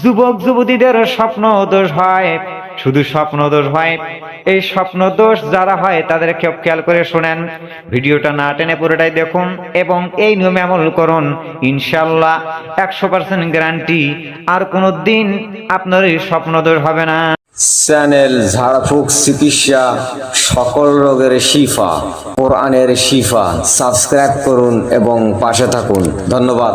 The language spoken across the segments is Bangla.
যুবক যুবতীদের স্বপ্ন দোষ হয়, শুধু স্বপ্ন দোষ হয়। এই স্বপ্ন দোষ যারা হয় তাদের খেয়াল করে শোনেন, ভিডিওটা না টেনে পুরোটাই দেখুন এবং এই নিয়মে আমল করুন। ইনশাআল্লাহ 100% গ্যারান্টি আর কোনো দিন আপনার এই স্বপ্ন দোষ হবে না। চ্যানেল ঝাড়ফুঁক চিকিৎসা, সকল রোগের শিফা, কোরআনের শিফা। সাবস্ক্রাইব করুন এবং পাশে থাকুন। ধন্যবাদ।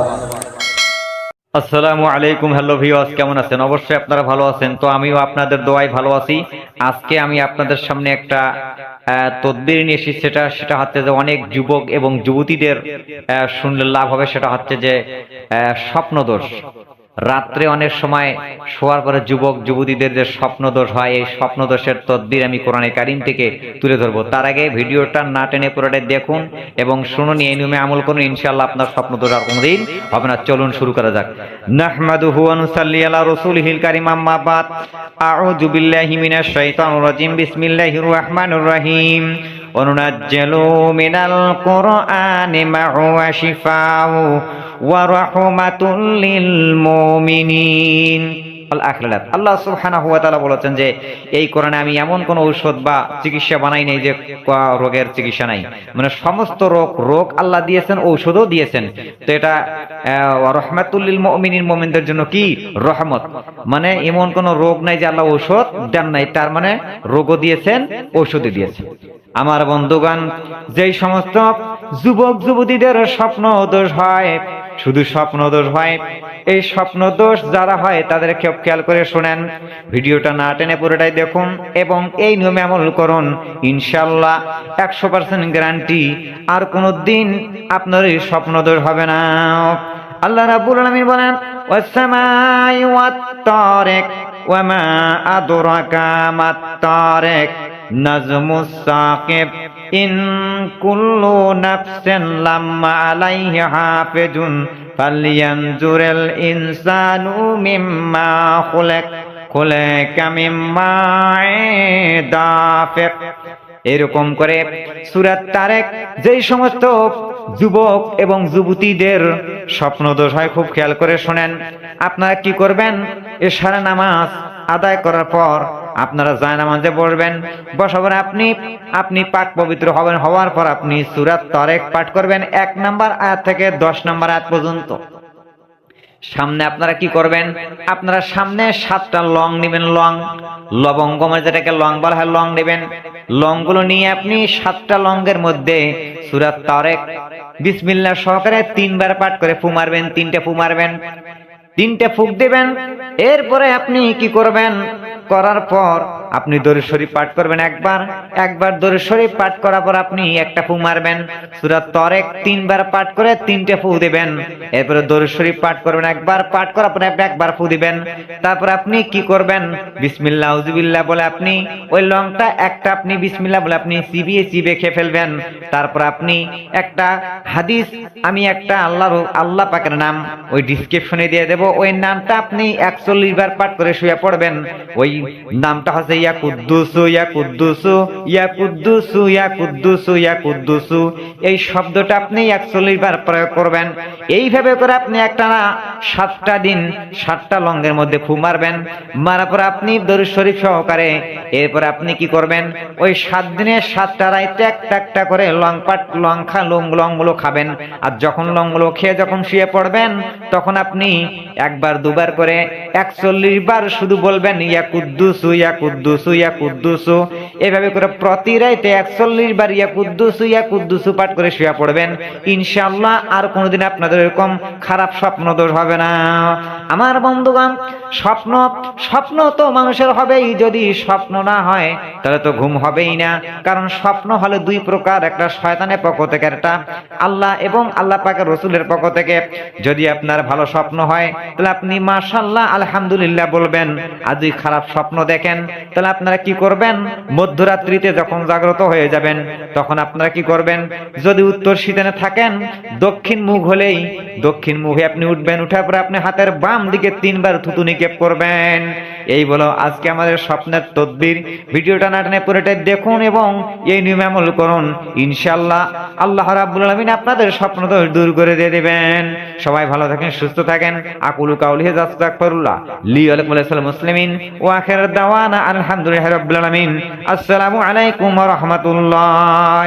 আসসালামু আলাইকুম, হ্যালো ভিউয়ার্স, কেমন আছেন? অবশ্যই আপনারা ভালো আছেন। তো আমিও আপনাদের দোয়ায় ভালো আছি। আজকে আমি আপনাদের সামনে একটা তদবির নিয়ে এসেছি। সেটা হচ্ছে যে অনেক যুবক এবং যুবতীদের শুনলে লাভ হবে। সেটা হচ্ছে যে স্বপ্নদোষ। রাত্রে অনেক সময় শোয়ার পরে যুবক যুবতীদের যে স্বপ্নদোষ হয়, এই স্বপ্নদোষের তদবির আমি কোরআনে কারিম থেকে তুলে ধরবো। তার আগে ভিডিওটা না টেনে পুরোটাই দেখুন এবং শুনুন, এই নিয়মে আমল করুন। ইনশাআল্লাহ আপনার স্বপ্নদোষ আর কোনোদিন হবে না। চলুন শুরু করা যাক। নাহমাদুহু ওয়া নুসাল্লি আলা রাসূলিহিল কারীম, আম্মা বাদ। আউযু বিল্লাহি মিনাশ শাইতানির রাজীম। বিসমিল্লাহির রাহমানির রাহিম। ওয়ানুনাজ্জিলু মিনাল কুরআনি মা হুয়া শিফাউ ওয়া রাহমাতুল লিল মুমিনিন। আল্লাহ সুবহানাহু ওয়া তাআলা বলেছেন যে এই কোরআনে আমি এমন কোন ঔষধ বা চিকিৎসা বানাই নাই যে রোগের চিকিৎসা নাই। মানে সমস্ত রোগ আল্লাহ দিয়েছেন, ঔষধও দিয়েছেন। তো এটা রাহমাতুল লিল মুমিনিন, মুমিনদের জন্য কি রহমত। মানে এমন কোন রোগ নাই যে আল্লাহ ঔষধ দেন নাই, তার মানে রোগও দিয়েছেন, ঔষধও দিয়েছেন। আমার বন্ধুগণ, যেই সমস্ত যুবক যুবতীদের স্বপ্ন দোষ হয়, শুধু স্বপ্ন দোষ হয়, এই স্বপ্ন দোষ যারা হয় তাদের খেয়াল করে শোনেন, ভিডিওটা না টেনে পুরোটাই দেখুন এবং এই নিয়মে আমল করুন। ইনশাআল্লাহ 100% গ্যারান্টি আর কোনো দিন আপনার এই স্বপ্ন দোষ হবে না। আল্লাহ রাব্বুল আলামিন বলেন, ওয়াস-সামাই ওয়াত-তারিক ওয়া মা আদরাকা মাত-তারিক নাজমুস সাকিব ইন কুল্লু নাফসিন লাম্মা আলাইহি হাফিজুন ফালইয়ানজুরিল ইনসানু মিম্মা খুলিকা মিম্মা দাফিক। এরকম করে সূরা তারেক যেই সমস্ত যুবক এবং যুবতীদের স্বপ্নদোষ হয়, খুব খেয়াল করে শোনেন। আপনারা কি করবেন, এশারা নামাজ আদায় করার পর আপনারা জায়নামাজে বসবেন। বসার পর আপনি পাক পবিত্র হবেন। হওয়ার পর আপনি সূরা তারেক পাঠ করবেন 1 নম্বর আয়াত থেকে 10 নম্বর আয়াত পর্যন্ত। সামনে আপনারা কি করবেন, আপনারা সামনে 7টা লং নেবেন। লবঙ্গ, যেটাকে লং বলা হয়, লং নেবেন। লংগুলো নিয়ে আপনি 7টা লঙ্গের মধ্যে সূরা তারেক বিসমিল্লাহ সহকারে 3 বার পাঠ করে ফু মারবেন। 3টে ফু মারবেন, 3টে ফুক দিবেন। এরপরে আপনি কি করবেন, করার পর আপনি দরুদ শরীফ পাঠ করবেন একবার দরুদ শরীফ পাঠ করার পর আপনি একটা ফু মারবেন। সূরা তারেক 3 বার পাঠ করে 3টে ফু দিবেন। এরপরে দরুদ শরীফ পাঠ করবেন একবার, পাঠ করার পর একবার ফু দিবেন। তারপর আপনি কি করবেন, বিসমিল্লাহ আউযুবিল্লাহ বলে আপনি ওই লংটা একটা আপনি বিসমিল্লাহ বলে আপনি চিবিয়ে খেয়ে ফেলবেন। তারপর আপনি একটা হাদিস, আমি একটা আল্লাহ পাকের নাম ওই ডেসক্রিপশনে দিয়ে দেব, ওই নামটা আপনি 41 বার পাঠ করে শুয়ে পড়বেন। ওই নামটা হচ্ছে ইয়া কুদ্দুসু ইয়া কুদ্দুসু ইয়া কুদ্দুসু ইয়া কুদ্দুসু ইয়া কুদ্দুসু। এই শব্দটা আপনি 41 বার প্রয়োগ করবেন। এইভাবে করে আপনি একটা 7টা দিন 7টা লঙ্গের মধ্যে ফু মারবেন। মারার পর আপনি দরুদ শরীফ সহকারে এরপর আপনি কি করবেন, ওই 7 দিনে 7টা রাইতে একটা করে লংগুলো খাবেন। আর যখন লংগুলো খেয়ে যখন শুয়ে পড়বেন, তখন আপনি একবার দুবার করে 41 বার শুধু বলবেন ইয়া কুদ্দুসু ইয়া কুদ্দুসু ইয়া কুদ্দুসু। এভাবে করে প্রতি রাতে 41 বার ইয়া কুদ্দুসু পাঠ করে শুয়ে পড়বেন। ইনশাআল্লাহ আর কোনোদিন আপনাদের এরকম খারাপ স্বপ্ন দোষ হবে না। আমার বন্ধুগণ, স্বপ্ন তো মানুষের হবেই। যদি স্বপ্ন না হয় তাহলে তো ঘুম হবেই না। কারণ স্বপ্ন হলো 2 প্রকার, একটা শয়তানের পক্ষ থেকে, একটা আল্লাহ এবং আল্লাহ পাকের রাসূলের পক্ষ থেকে। যদি আপনার ভালো স্বপ্ন হয় তাহলে আপনি মাশাআল্লাহ আলহামদুলিল্লাহ বলবেন। আর যদি খারাপ স্বপ্ন দেখেন তাহলে আপনারা কি করবেন, মধ্যরাত্রিতে যখন জাগ্রত হয়ে যাবেন তখন আপনারা কি করবেন, যদি উত্তর শীতানে থাকেন দক্ষিণ মুখ হলেই দক্ষিণ মুখে আপনি উঠবেন। উঠার পর আপনি হাতের বাম দিকে 3 বার থুতু নিক্ষেপ করবেন। এই বলো আজকে আমাদের স্বপ্নের তদবির, ভিডিওটা না টেনে পুরোটা দেখুন এবং এই নিয়মে আমল করুন। ইনশাআল্লাহ আল্লাহ রাব্বুল আলামিন আপনাদের স্বপ্ন দোষ দূর করে দিয়ে দিবেন। সবাই ভালো থাকেন, সুস্থ থাকেন। আকুলু কাউলি হাযা আস্তাগফিরুল্লাহ লি ওয়া লাকুম ওয়া মুসলিমিন ওয়া আখির দাওয়ানা আলহামদুলিল্লাহি রাব্বিল আলামিন। আসসালামু আলাইকুম ওয়া রাহমাতুল্লাহ।